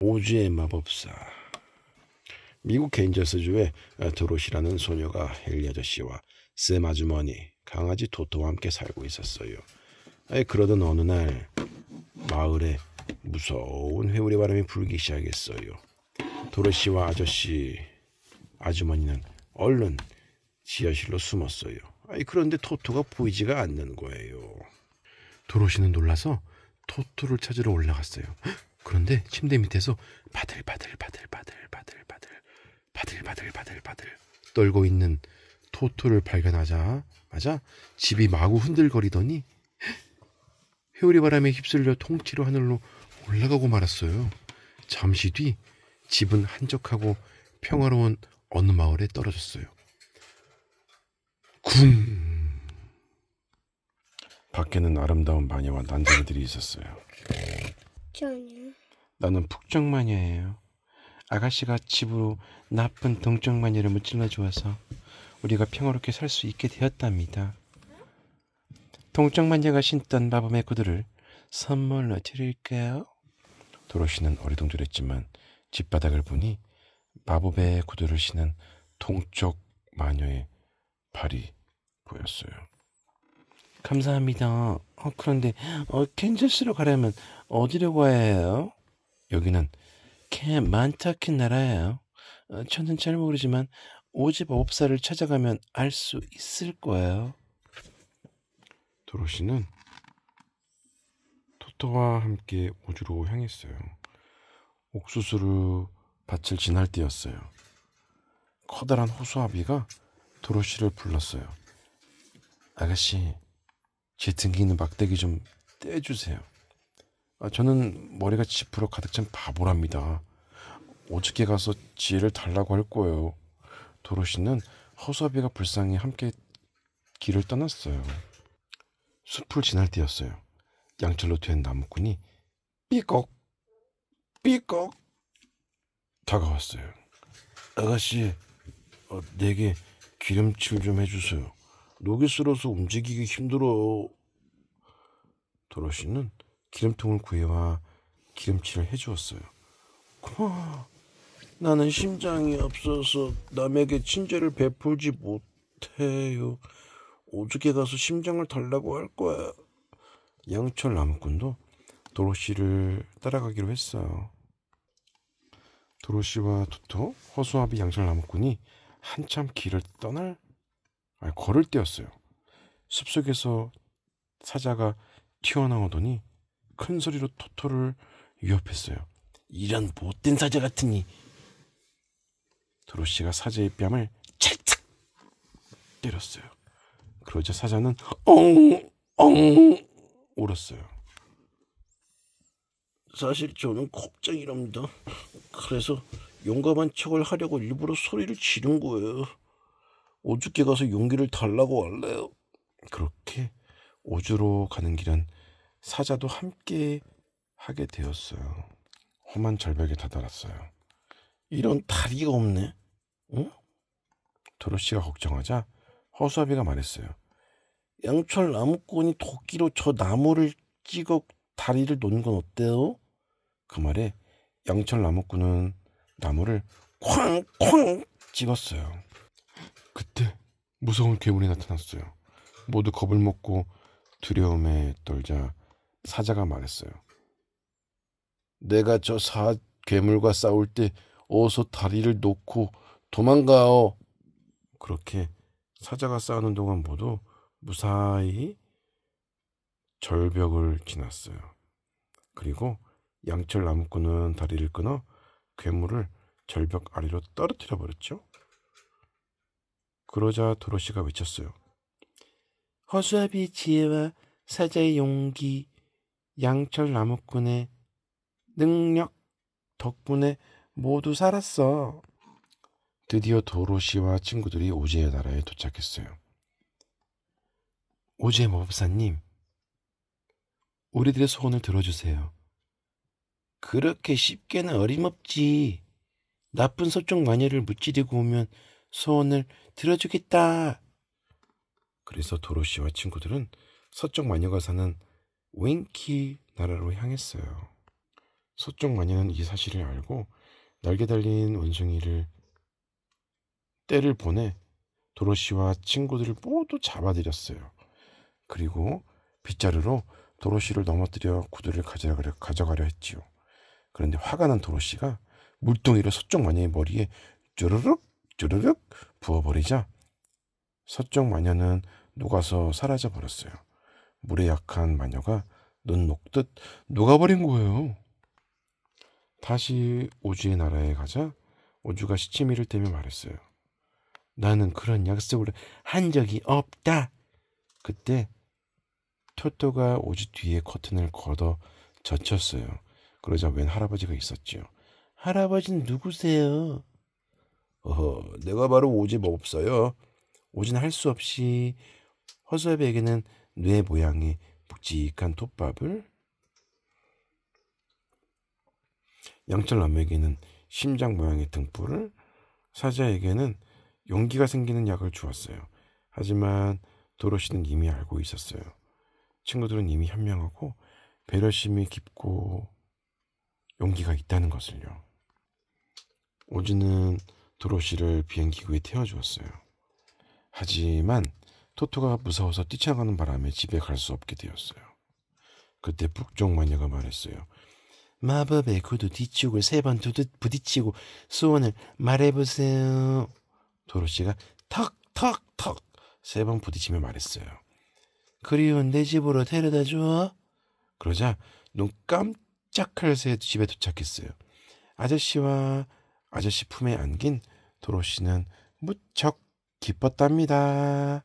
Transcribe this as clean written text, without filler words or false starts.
오즈의 마법사. 미국 캔저스주에 도로시라는 소녀가 헨리 아저씨와 샘 아주머니, 강아지 토토와 함께 살고 있었어요. 그러던 어느 날 마을에 무서운 회오리 바람이 불기 시작했어요. 도로시와 아주머니는 얼른 지하실로 숨었어요. 그런데 토토가 보이지가 않는 거예요. 도로시는 놀라서 토토를 찾으러 올라갔어요. 그런데 침대 밑에서 바들바들 떨고 있는 토토를 발견하자마자 집이 마구 흔들거리더니 회오리 바람에 휩쓸려 통째로 하늘로 올라가고 말았어요. 잠시 뒤 집은 한적하고 평화로운 어느 마을에 떨어졌어요. 쿵! 밖에는 아름다운 마녀와 난쟁이들이 있었어요. 전혀. 나는 북쪽마녀예요. 아가씨가 집으로 나쁜 동쪽마녀를 무찔러 주어서 우리가 평화롭게 살 수 있게 되었답니다. 동쪽마녀가 신던 마법의 구두를 선물로 드릴게요. 도로시는 어리둥절했지만 집바닥을 보니 마법의 구두를 신은 동쪽 마녀의 발이 보였어요. 감사합니다. 그런데 캔저스로 가려면 어디로 가야 해요? 여기는 캔만타키 나라예요. 저는 잘 모르지만 오즈 마법사를 찾아가면 알 수 있을 거예요. 도로시는 토토와 함께 오즈로 향했어요. 옥수수로 밭을 지날 때였어요. 커다란 호수아비가 도로시를 불렀어요. 아가씨, 제 등기 있는 막대기 좀 떼주세요. 저는 머리가 지푸러 가득 찬 바보랍니다. 어저께 가서 지혜를 달라고 할 거예요. 도로시는 호수아비가 불쌍히 함께 길을 떠났어요. 숲을 지날 때였어요. 양철로 된 나무꾼이 삐걱 다가왔어요. 아가씨, 내게 기름칠 좀 해주세요. 녹이 슬어서 움직이기 힘들어요. 도로시는 기름통을 구해와 기름칠을 해주었어요. 고마워. 나는 심장이 없어서 남에게 친절을 베풀지 못해요. 오죽에 가서 심장을 달라고 할 거야. 양철 나무꾼도 도로시를 따라가기로 했어요. 도로시와 토토, 허수아비, 양철 나무꾼이 한참 길을 걸을 때였어요. 숲속에서 사자가 튀어나오더니 큰 소리로 토토를 위협했어요. 이런 못된 사자 같으니. 도로시가 사자의 뺨을 찰칵 때렸어요. 그러자 사자는 엉 울었어요. 사실 저는 겁쟁이랍니다. 그래서 용감한 척을 하려고 일부러 소리를 지른 거예요. 오죽게 가서 용기를 달라고 할래요. 그렇게 오주로 가는 길은 사자도 함께 하게 되었어요. 험한 절벽에 다다랐어요. 이런 다리가 없네. 응? 도로시가 걱정하자 허수아비가 말했어요. 양철 나무꾼이 도끼로 저 나무를 찍어 다리를 놓는 건 어때요? 그 말에 양철 나무꾼은 나무를 쾅쾅 찍었어요. 그때 무서운 괴물이 나타났어요. 모두 겁을 먹고 두려움에 떨자 사자가 말했어요. 내가 저 괴물과 싸울 때 어서 다리를 놓고 도망가오. 그렇게 사자가 싸우는 동안 모두 무사히 절벽을 지났어요. 그리고 양철 나무꾼은 다리를 끊어 괴물을 절벽 아래로 떨어뜨려 버렸죠. 그러자 도로시가 외쳤어요. 허수아비의 지혜와 사자의 용기, 양철 나무꾼의 능력 덕분에 모두 살았어. 드디어 도로시와 친구들이 오즈의 나라에 도착했어요. 오즈의 마법사님, 우리들의 소원을 들어주세요. 그렇게 쉽게는 어림없지. 나쁜 서쪽 마녀를 무찌르고 오면 소원을 들어주겠다. 그래서 도로시와 친구들은 서쪽 마녀가 사는 윙키 나라로 향했어요. 서쪽 마녀는 이 사실을 알고 날개 달린 원숭이를 떼를 보내 도로시와 친구들을 모두 잡아들였어요. 그리고 빗자루로 도로시를 넘어뜨려 구두를 가져가려 했지요. 그런데 화가 난 도로시가 물동이를 서쪽 마녀의 머리에 쭈르륵 쭈르륵 부어버리자 서쪽 마녀는 녹아서 사라져 버렸어요. 물에 약한 마녀가 눈 녹듯 녹아버린 거예요. 다시 오주의 나라에 가자 오주가 시치미를 떼며 말했어요. 나는 그런 약속을 한 적이 없다. 그때 토토가 오주 뒤에 커튼을 걷어 젖혔어요. 그러자 웬 할아버지가 있었지요. 할아버지는 누구세요? 내가 바로 오지 법없어요. 오지는 할 수 없이 허수아비에게는 뇌 모양의 묵직한 톱밥을, 양철남에게는 심장 모양의 등불을, 사자에게는 용기가 생기는 약을 주었어요. 하지만 도로시는 이미 알고 있었어요. 친구들은 이미 현명하고 배려심이 깊고 용기가 있다는 것을요. 오즈는 도로시를 비행기구에 태워주었어요. 하지만 토토가 무서워서 뛰쳐나가는 바람에 집에 갈 수 없게 되었어요. 그때 북쪽 마녀가 말했어요. 마법의 구두 뒤축을 3번 부딪히고 소원을 말해보세요. 도로시가 턱턱턱 3번 부딪히며 말했어요. 그리운 내 집으로 데려다 줘. 그러자 눈 깜짝할 새 집에 도착했어요. 아저씨와 아저씨 품에 안긴 도로시는 무척 기뻤답니다.